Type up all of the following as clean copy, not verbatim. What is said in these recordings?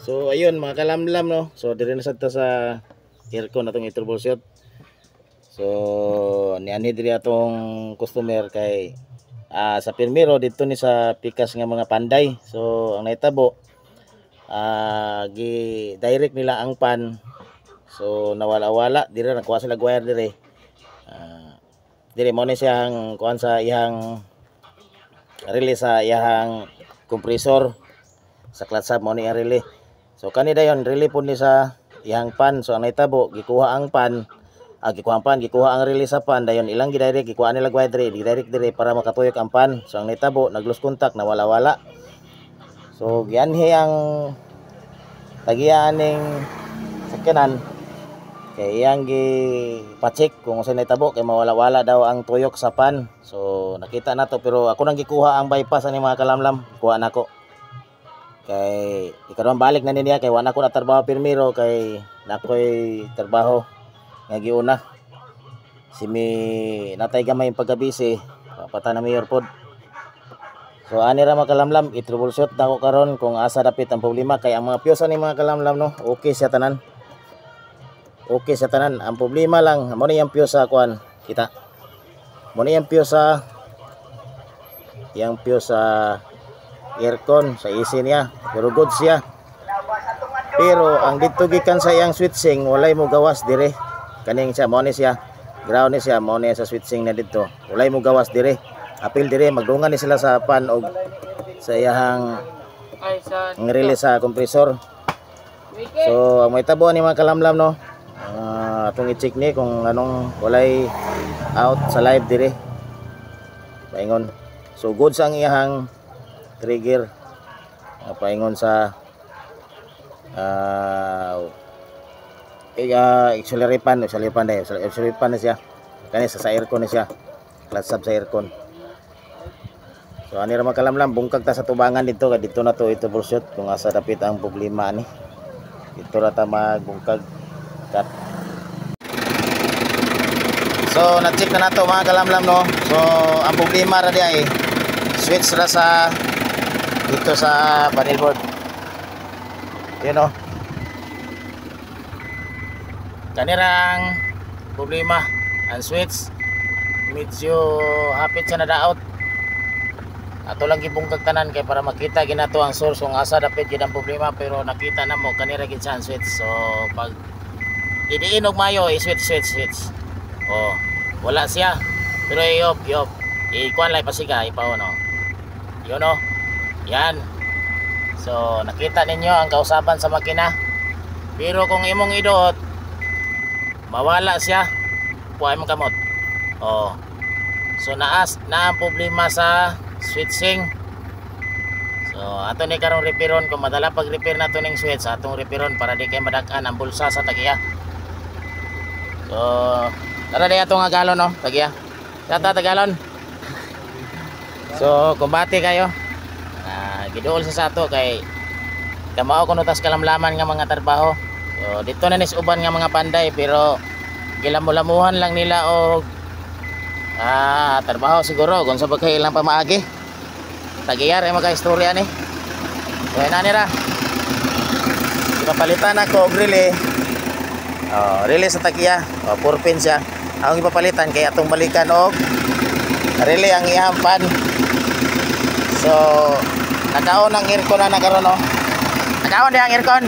So ayun mga kalamlam no. So diri na sad ta sa aircon atong i-troubleshoot. So niani diri atong customer kay sa pirmiro dito ni sa pikas nga mga panday. So ang naitabo gi direct nila ang pan. So nawala-wala diri nakuha sila wire diri. Diri mo ni siyang kuan sa iyang release sa iyang compressor sa clutch mo ni release. So kani dayon release po ni sa iyang pan. So ang naitabo gikuha ang pan, gikuha ang release sa pan dayon ilang gidirect gikuha nila wire diri, gidirect diri para makatuyok ang pan. So ang naitabo nag-lose contact nawala-wala. So gianhi ang tagian ning sakyanan kay iyang gi-pacheck kung usa naitabo kay mawala-wala daw ang tuyok sa pan. So nakita nato pero ako nang gikuha ang bypass ani mga kalamlam, kuha nako. Kay ikaduhang balik na niya kay wala ko na trabaho pirmiro kay nakoy trabaho nga giuna. Simi natay gamay pagkabisi, pata na mayor pod. So ani ra mga kalamlam i-troubleshoot nako karon kung asa dapit ang problema kay ang mga piyosa ni mga kalamlam no, okay siya tanan. Okay sa tanan, ang problema lang mo ni yang piyosa kuan kita. Mo ni yang piyosa aircon sa AC niya, pero good siya. Pero ang dito gikan sa iyang switching walay mo gawas dire. Kaning siya mo ni siya, ground ni siya mo ni sa switching na dito. Walay mo gawas dire. Apil dire magdungan ni sila sa pan og sa iyang ang release sa compressor. So ang may tabo ni mga kalamlam no. Atong i-check ni kung anong walay out sa live dire. Paingon. So good sang iyang trigger. Paingon sa auxiliary pan na siya. Kani sa aircon na siya. Clutch sub sa aircon. So ani ra makalamlam bungkag ta sa tubangan dito kay dito na to ito troubleshoot kung asa dapit ang problema ni. Dito ra ta magbungkag cut. So na-check na nato mga kalamlam no. So ang problema ra di ay switch ra sa dito sa panel board. You know. Kanirang problema ang switch medyo hapit sa nadaot. Ato lang gibungkag tanan kay para makita ginato ang source kung asa dapit gid ang problema pero nakita na mo kanira gid sa switch. So pag idiin og mayo i-switch. Oh, wala siya. Pero yop. Ikuan lay pasiga ipaw no. Yun no. Yan. So nakita ninyo ang kausaban sa makina. Pero kung imong idot mawala siya. Kuha mo kamot. Oh. So na ang problema sa switching. So ato ni karong repairon kung madala pag repair nato ning switch atong repairon para di kay madak-an ang bulsa sa tagiya. So tara di atong galon no, tagiya. Tata tagalon. So kumbati kayo. Giduol sa ato kay kamao kuno tas kalamlaman nga mga trabaho. So dito na nis uban nga mga panday pero gilamulamuhan lang nila og trabaho siguro kung sa bagay ilang pamaagi. Tagiyar ay mga istorya ni. So ina nira. Ipapalitan ako og relay. Relay sa tagiya. 4 pin siya. Ang ipapalitan kay atong balikan og relay ang iyang pan. So nakaon ang aircon na nakaroon no. Nakaon di ang aircon.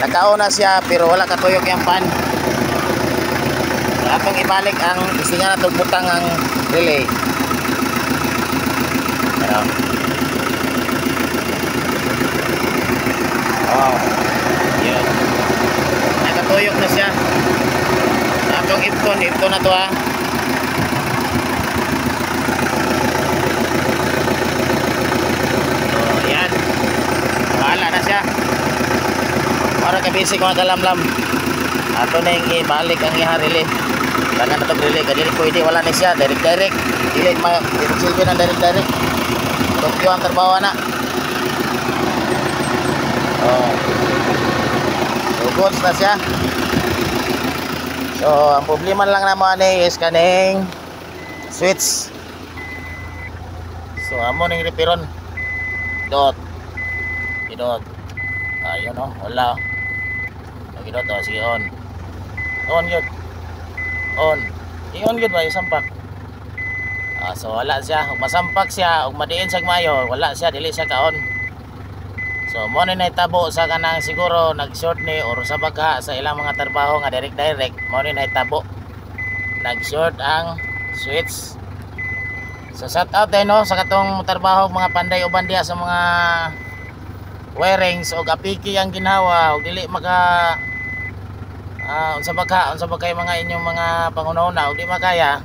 Nakaon na siya pero wala katuyok yung pan. So, atong ibalik ang isinga na butang ang relay. Ano? Oh. Yun. Nakatuyok na siya. Atong ipton na to ha. Wala na siya. Para kabisi ko nagalamlam. Ato na yung ibalik ang iharili. Tagan na ito relay. Kadiri pwede wala na siya. Direct. Dili silbi ng direct. Tokyo ang trabaho na. So goods na siya. So ang problema lang naman is kaning switch. So amo ning repairon. Idot. Ayun oh, wala. Lagi daw to, sige on. On yun. On. I-on yun ba, isampak. So wala siya, ug masampak siya, ug madiin siya mayo, wala siya, dili siya ka-on. So mo na nahitabo sa kanang siguro nag-short ni or sa bagha sa ilang mga trabaho nga direct mo na nahitabo. Nag-short ang switch. So shout out din no sa katong trabaho mga panday uban diha sa mga wirings o apiki ang ginhawa o dili maka unsa bagay mga inyong mga pangunahuna o di makaya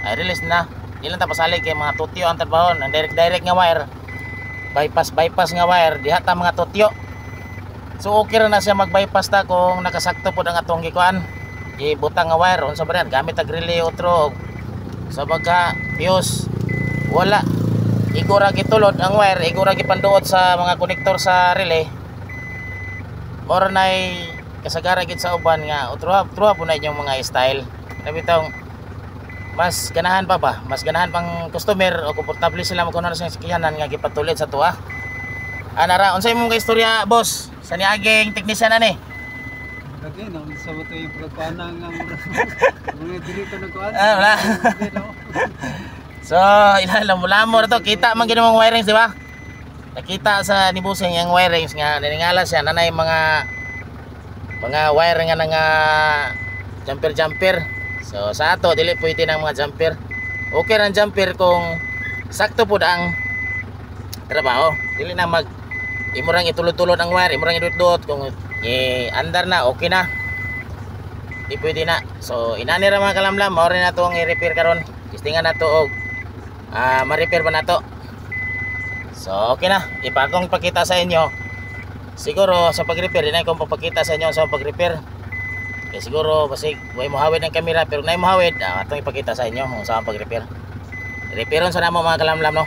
ay release na. Di lang ta pasalig kay mga tutyo ang trabaho ang direct nga wire. Bypass nga wire diha ta mga tutyo. So okay ra na siya mag-bypass ta kung nakasakto pud ang atong gikuan. Ibutang nga wire unsa ba gamit ag relay otro sa bagha fuse. Wala igura gitulod ang wire, igura gipanduot sa mga konektor sa relay. Mora nay kasagara gid sa uban nga otro po na inyong mga style. Nabitong mas ganahan pa ba? Mas ganahan pang customer o komportable sila magkuno sa sakyanan nga gipatulit sa tuwa. Anara, unsay imong istorya, boss? Sa niaging teknisyan ani? Lagi nang sa mo yung pagkuanan nga mga dili ko nagkuan. Wala. So, ilalam mo to, kita man ginamong wirings, di ba? Nakita sa nibusing yung wirings nga naningala siya nanay mga wire nga nga jumper. So sa ato dili pwede ng mga jumper. Okay ang jumper kung sakto pud ang trabaho. Dili na mag imurang itulod-tulod ang wire, imurang idot-dot kung andar na okay na. Di pwede na. So inani ra mga kalamlam, mao rin nato ang i-repair karon. Testingan nato og ma-repair ba nato. So okay na, ipakong ipakita sa inyo. Siguro sa pag-repair, di na akong papakita sa inyo sa pag-repair. Kaya siguro basig way mohawid ang kamera pero nay mohawid atong ipakita sa inyo kung saan pag-repair. Repairon sa namo mga kalamlam no.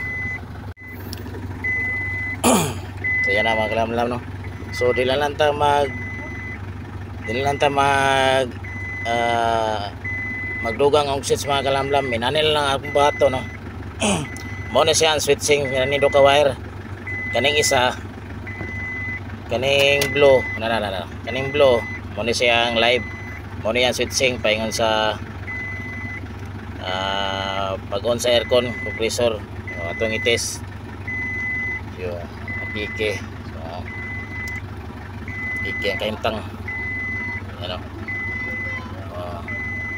So yan na mga kalamlam no. So dili lang ta magdugang ang switch mga kalamlam. Minanil lang akong bato no. Mo na siya ang switching nido ka wire. Kaning isa kaning blue kaning blue mo ni siyang live mo ni ang switching paingon sa pag-on sa aircon compressor atong i-test yo apike so ang kaintang ano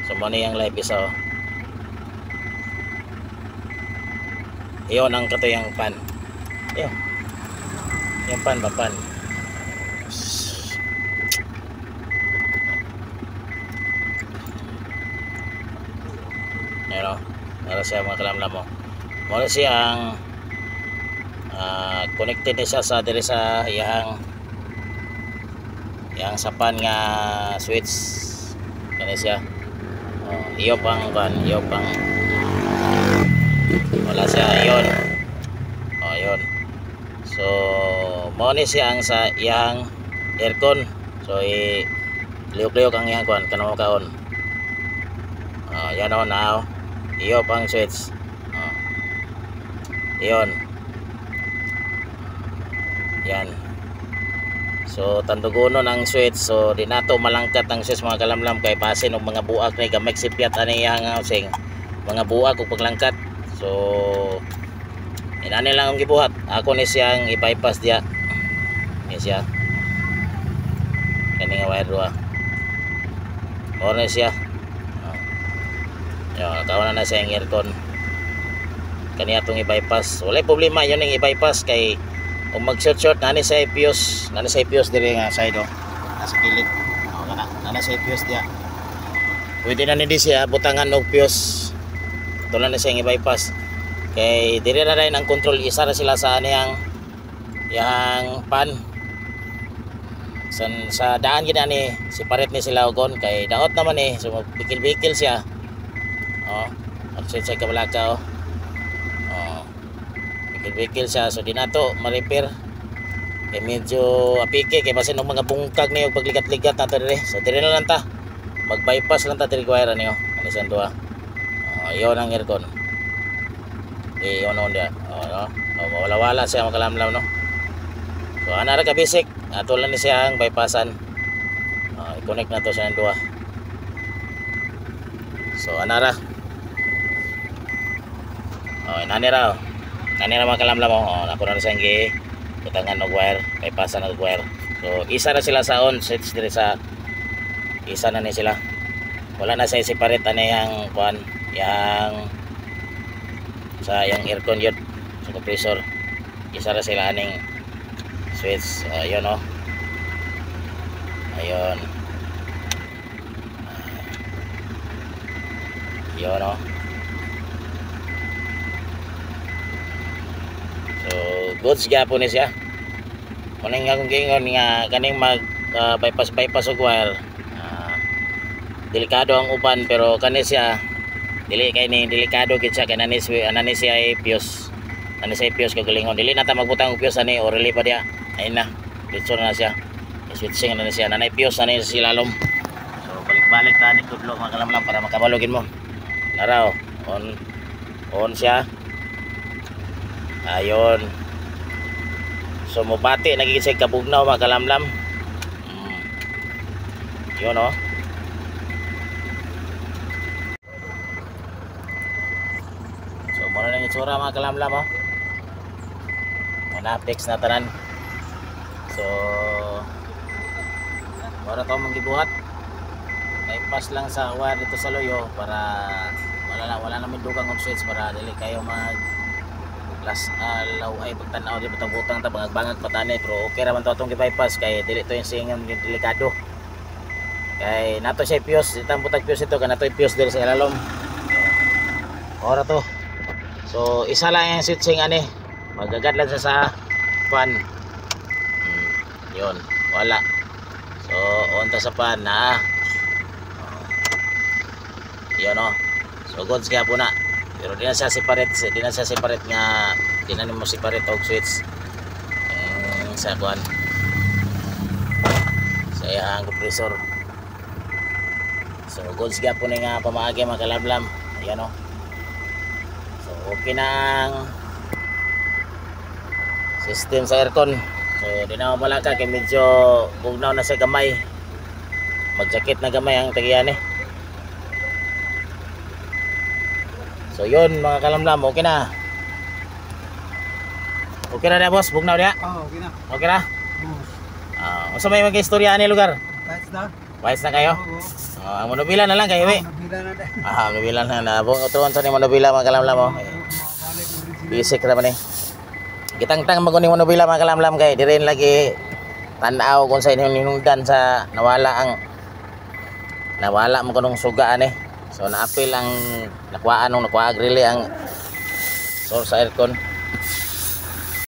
so mo ni ang live isa iyon ang katuyang pan yo yung pan ano, para siya mga kalamlam mo. Muna siyang connected na siya sa diri sa yang sapan nga switch. Kani siya. Iyo pang wala siya iyon. Iyon. So, mo ni siya ang sa yang aircon. So, liyok-liyok ang yang kuan kanang kaon. Yan o now. Iyo pang switch. Iyon. Yan. So tandugonon ang switch. So di nato malangkat ang switch mga kalamlam kay basin og mga buak ni gamay sipyat ani yang housing. Mga buak og paglangkat. So inani lang ang gibuhat. Ako ni siyang i-bypass diya. Ni siya. Kani nga wire duha. Ora siya. Yo, kawan na sa aircon. Kani atong i-bypass. Wala problema yon ning i-bypass kay kung mag-short nani sa fuse, diri nga side nasa kilid. Nani sa fuse dia. Pwede na ni siya butangan og fuse. Tulan na siya i-bypass. Kay diri na rin ang control isa ra sila sa aniyang yang pan. Sa daan gid ani separate ni sila ugon kay daot naman so bikil-bikil siya. Check ka balaka bikil siya so di nato ma-repair kay medyo apike kay basin og mga bungkag niyo pagligat-ligat nato dire so dire na lang ta mag-bypass lang ta diri wire niyo ani sa duha iyo nang aircon iyo no dia no wala siya makalamlaw no So ana ra ka basic, ato lang ni siya ang bypassan. I-connect na to sa duha. So ana ra. Nani ra. Nani ra makalamlam mo. Ako na siyang gi butangan og wire, bypassan og wire. So isa na sila sa on switch diri sa isa na ni sila. Wala na siya separate ani yang kuan, yang sa yang aircon yun, sa compressor. Isa na sila aning switch. Ayun oh. Ayun. Yun oh. So goods gyapon ni siya. Kuning nga kung gingon nga kaning mag bypass og wire. Delikado ang uban pero kani siya dili kay ni delikado gid siya kay nani siya ay fuse. Nani siya fuse kagalingon. Dili na ta magbutang og fuse ani o relay pa dia. Ayun na. Dito na siya. Switching na siya. Nanay fuse ani sa silalom. So balik-balik ta ni tudlo makalamlam para makabalogin mo. Naraw, on siya. Ayun. So mubati nagiging kabugnaw makalamlam. Yun oh. So muna na yung itsura makalamlam oh. Na-fix na tanan. So para to manggibuhat. Naipas lang sa wire dito sa loyo para wala namin dugang on switch para dili kayo mag law ay pagtanaw di butang-butang ta bangag patani pero okay ra man to atong gi-bypass kay dili to yung singon delikado. Kay nato siya fuse, itang butag fuse ito kana to fuse diri sa ilalom. Ora to. So isa lang yung switching ani. Magagad lang sa fan. Yun, wala. So on ta sa fan na. Yun oh. So goods kaya po na. Pero di na siya separate nga di na mo separate og switch. Sa kuan. Sa iyang compressor. So goods kaya po na nga pamaagi makalamlam. Ayan oh. So okay na ang system sa aircon. So di na malaka kay medyo bugnaw na sa gamay. Magjakit na gamay ang tagiyan eh. So yun mga kalamlam, okay na. Okay na boss, bugnaw dia? Okay na. Okay na? Unsa may mag-istorya ani lugar? Lights na. Wise na kayo? Ang manubila na lang kayo, eh. Nabila na deh. Manubila na na. Bung utuan sa ni manubila mga kalamlam oh. Basic ra man eh. Gitangtang maguning manubila mga kalamlam kay diren lagi tan-aw kung sa inyong hinungdan sa nawala mo kunong sugaan eh. So naapil ang nakuha relay ang source sa aircon.